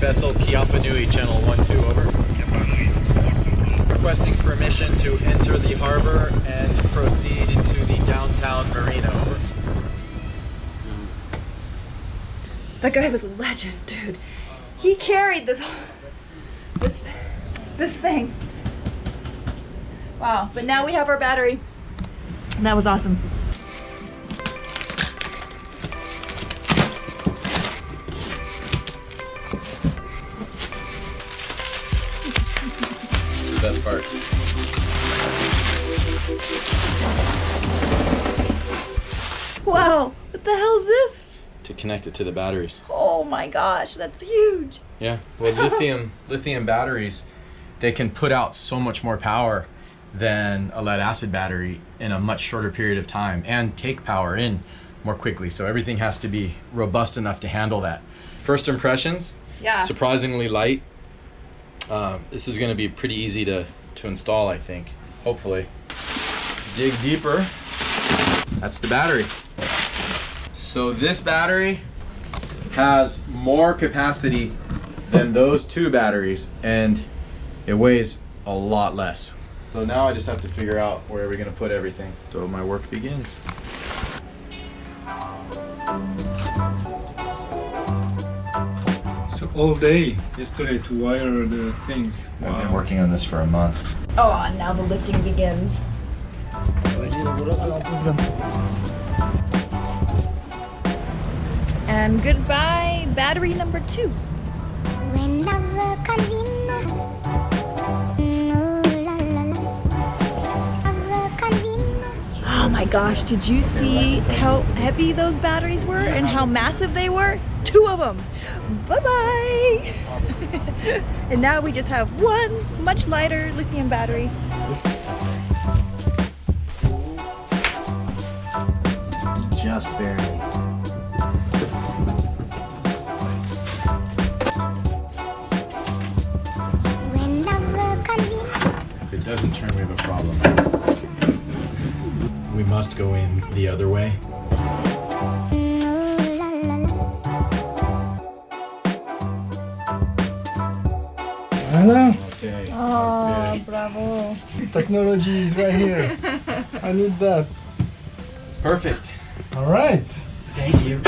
Vessel Kiapa Nui, channel 12, over. Requesting permission to enter the harbor and proceed into the downtown marina, over. That guy was a legend, dude. He carried this thing. Wow, but now we have our battery. And that was awesome. The best part. Wow, what the hell is this? To connect it to the batteries. Oh my gosh, that's huge. Yeah, well, lithium batteries, they can put out so much more power than a lead acid battery in a much shorter period of time and take power in more quickly. So everything has to be robust enough to handle that. First impressions, Yeah. surprisingly light. This is going to be pretty easy to install, I think, hopefully. Dig deeper. That's the battery. So this battery has more capacity than those two batteries, and it weighs a lot less. So now I just have to figure out where we're going to put everything. So my work begins. So all day yesterday to wire the things. I've been working on this for a month. Oh, and now the lifting begins. And goodbye, battery number 2. When love comes in, love comes in. Oh my gosh, did you see how heavy those batteries were and how massive they were? 2 of them. Bye-bye. And now we just have one much lighter lithium battery. Just barely. When love comes in. If it doesn't turn, we have a problem. We must go in the other way. Hello. Okay. Oh, bravo. Technology is right here. I need that. Perfect. All right. Thank you.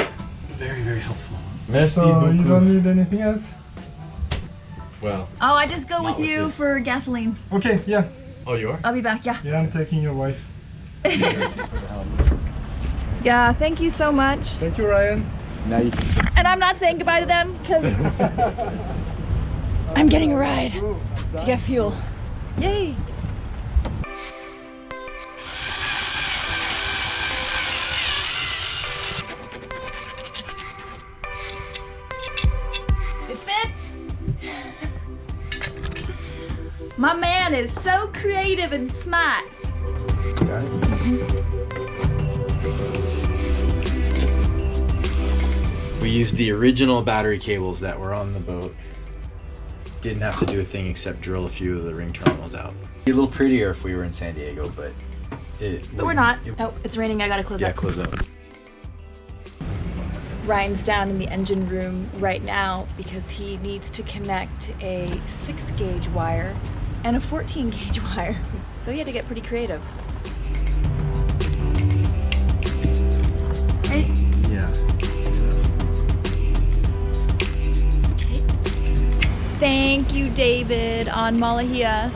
Very, very helpful. Merci So you beaucoup. don't need anything else? Well, Oh, I just go Not with with you this. for gasoline. Okay, yeah. oh, you are? I'll be back, yeah. Yeah, I'm taking your wife. Yeah, thank you so much. Thank you, Ryan. Now you can. And I'm not saying goodbye to them because I'm getting a ride to get fuel. Yay! It fits! My man is so creative and smart. Got it. We used the original battery cables that were on the boat. Didn't have to do a thing except drill a few of the ring terminals out. Be a little prettier if we were in San Diego, but But we're not. Oh, it's raining. I gotta close Yeah, up. close up. Ryan's down in the engine room right now because he needs to connect a 6-gauge wire and a 14-gauge wire. So he had to get pretty creative. Right? Yeah. Thank you, David on Malahia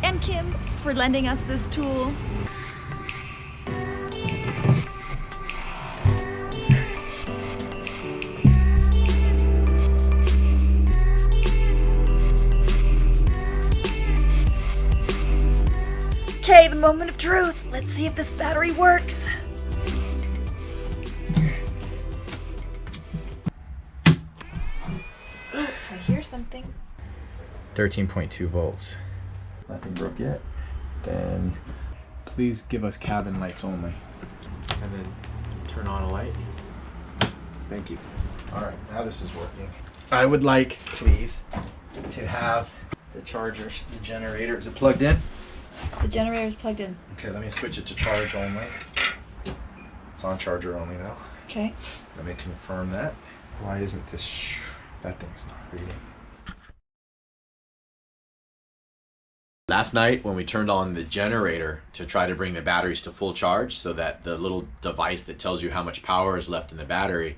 and Kim for lending us this tool. Okay, the moment of truth. Let's see if this battery works. I hear something. 13.2 volts. Nothing broke yet. Then please give us cabin lights only. And then turn on a light. Thank you. All right, now this is working. I would like, please, to have the charger, the generator. Is it plugged in? The generator is plugged in. Okay, let me switch it to charge only. It's on charger only now. Okay. Let me confirm that. Why isn't this? That thing's not reading. Last night when we turned on the generator to try to bring the batteries to full charge so that the little device that tells you how much power is left in the battery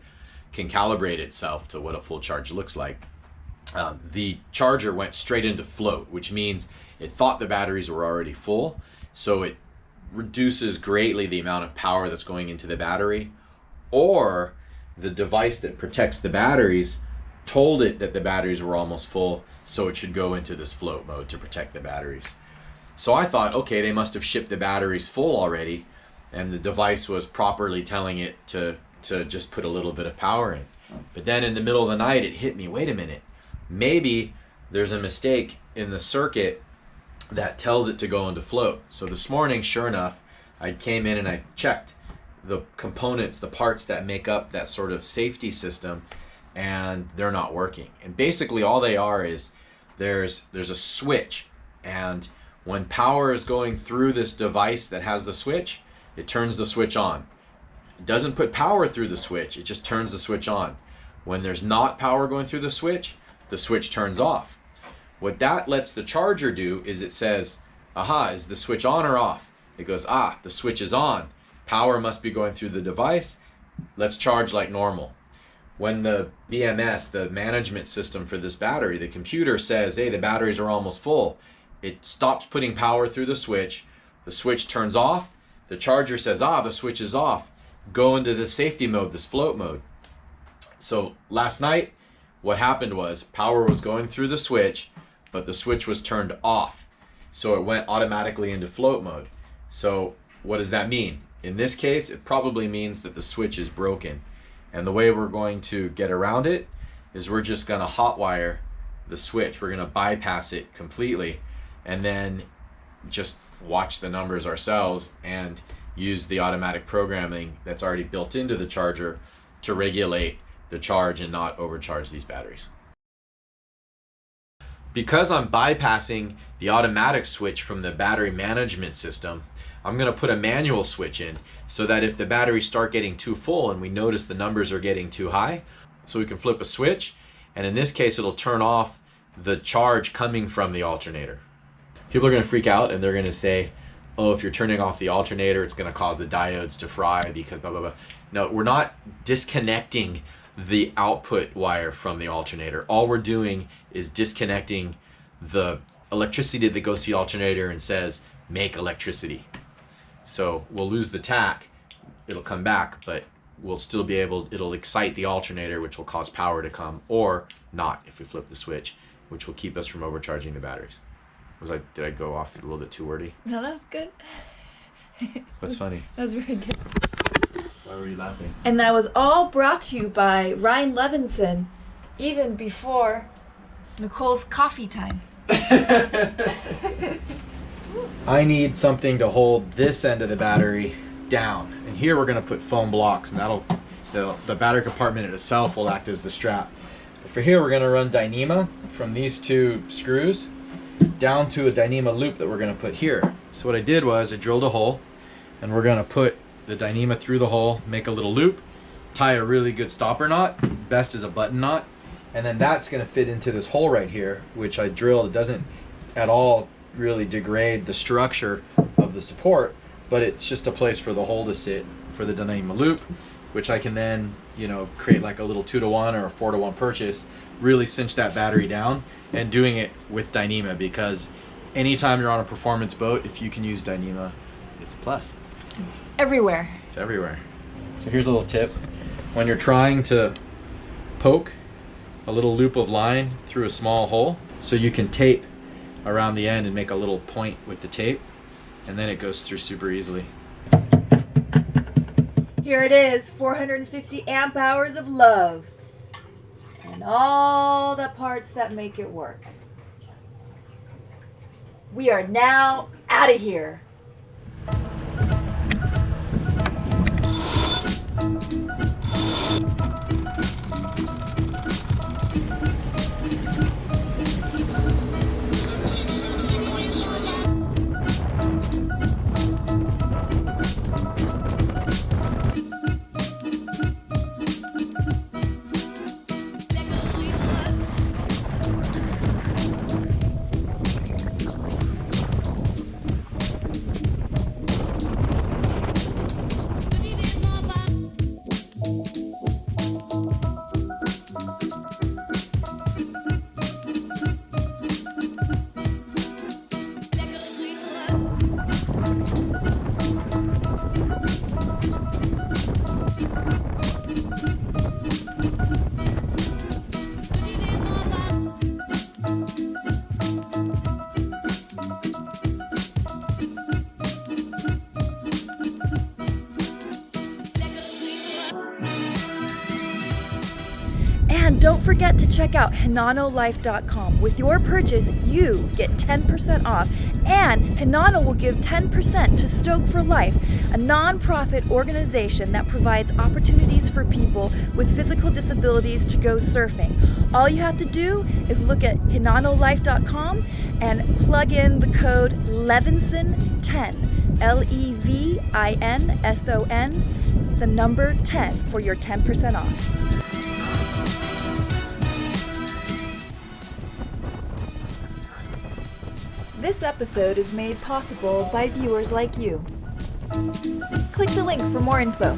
can calibrate itself to what a full charge looks like, the charger went straight into float, which means it thought the batteries were already full, so it reduces greatly the amount of power that's going into the battery, or the device that protects the batteries told it that the batteries were almost full, so it should go into this float mode to protect the batteries. So I thought, okay, they must have shipped the batteries full already, and the device was properly telling it to just put a little bit of power in. But then in the middle of the night, it hit me, wait a minute, maybe there's a mistake in the circuit that tells it to go into float. So this morning, sure enough, I came in and I checked the components, the parts that make up that sort of safety system, and they're not working. And basically all they are is there's a switch, and when power is going through this device that has the switch, it turns the switch on. It doesn't put power through the switch, it just turns the switch on. When there's not power going through the switch turns off. What that lets the charger do is it says, aha, is the switch on or off? It goes, ah, the switch is on. Power must be going through the device. Let's charge like normal. When the BMS, the management system for this battery, the computer says, hey, the batteries are almost full, it stops putting power through the switch turns off, the charger says, ah, the switch is off, go into the safety mode, this float mode. So last night, what happened was power was going through the switch, but the switch was turned off. So it went automatically into float mode. So what does that mean? In this case, it probably means that the switch is broken. And the way we're going to get around it is we're just gonna hotwire the switch. We're gonna bypass it completely and then just watch the numbers ourselves and use the automatic programming that's already built into the charger to regulate the charge and not overcharge these batteries. Because I'm bypassing the automatic switch from the battery management system, I'm going to put a manual switch in so that if the batteries start getting too full and we notice the numbers are getting too high, so we can flip a switch, and in this case it'll turn off the charge coming from the alternator. People are going to freak out and they're going to say, oh, if you're turning off the alternator, it's going to cause the diodes to fry because blah, blah, blah. No, we're not disconnecting the output wire from the alternator. All we're doing is disconnecting the electricity that goes to the alternator and says, make electricity. So we'll lose the tach, it'll come back, but we'll still be able, it'll excite the alternator, which will cause power to come, or not if we flip the switch, which will keep us from overcharging the batteries. Did I go off a little bit too wordy? No, that was good. What's funny? That was very good. Why were you laughing? And that was all brought to you by Ryan Levinson, even before Nicole's coffee time. I need something to hold this end of the battery down. And here we're going to put foam blocks, and that'll the battery compartment itself will act as the strap. But for here we're going to run Dyneema from these two screws down to a Dyneema loop that we're going to put here. So what I did was I drilled a hole, and we're going to put the Dyneema through the hole, make a little loop, tie a really good stopper knot, best is a button knot, and then that's going to fit into this hole right here, which I drilled. It doesn't at all really degrade the structure of the support, but it's just a place for the hole to sit for the Dyneema loop, which I can then, you know, create like a little 2-to-1 or a 4-to-1 purchase, really cinch that battery down, and doing it with Dyneema, because anytime you're on a performance boat, if you can use Dyneema, it's a plus. It's everywhere. It's everywhere. So here's a little tip. When you're trying to poke a little loop of line through a small hole, so you can tape around the end and make a little point with the tape, and then it goes through super easily. Here it is, 450 amp hours of love and all the parts that make it work. We are now out of here. Don't forget to check out hinanolife.com. With your purchase, you get 10% off, and Hinano will give 10% to Stoke for Life, a non-profit organization that provides opportunities for people with physical disabilities to go surfing. All you have to do is look at hinanolife.com and plug in the code LEVINSON10, LEVINSON, the number 10 for your 10% off. This episode is made possible by viewers like you. Click the link for more info.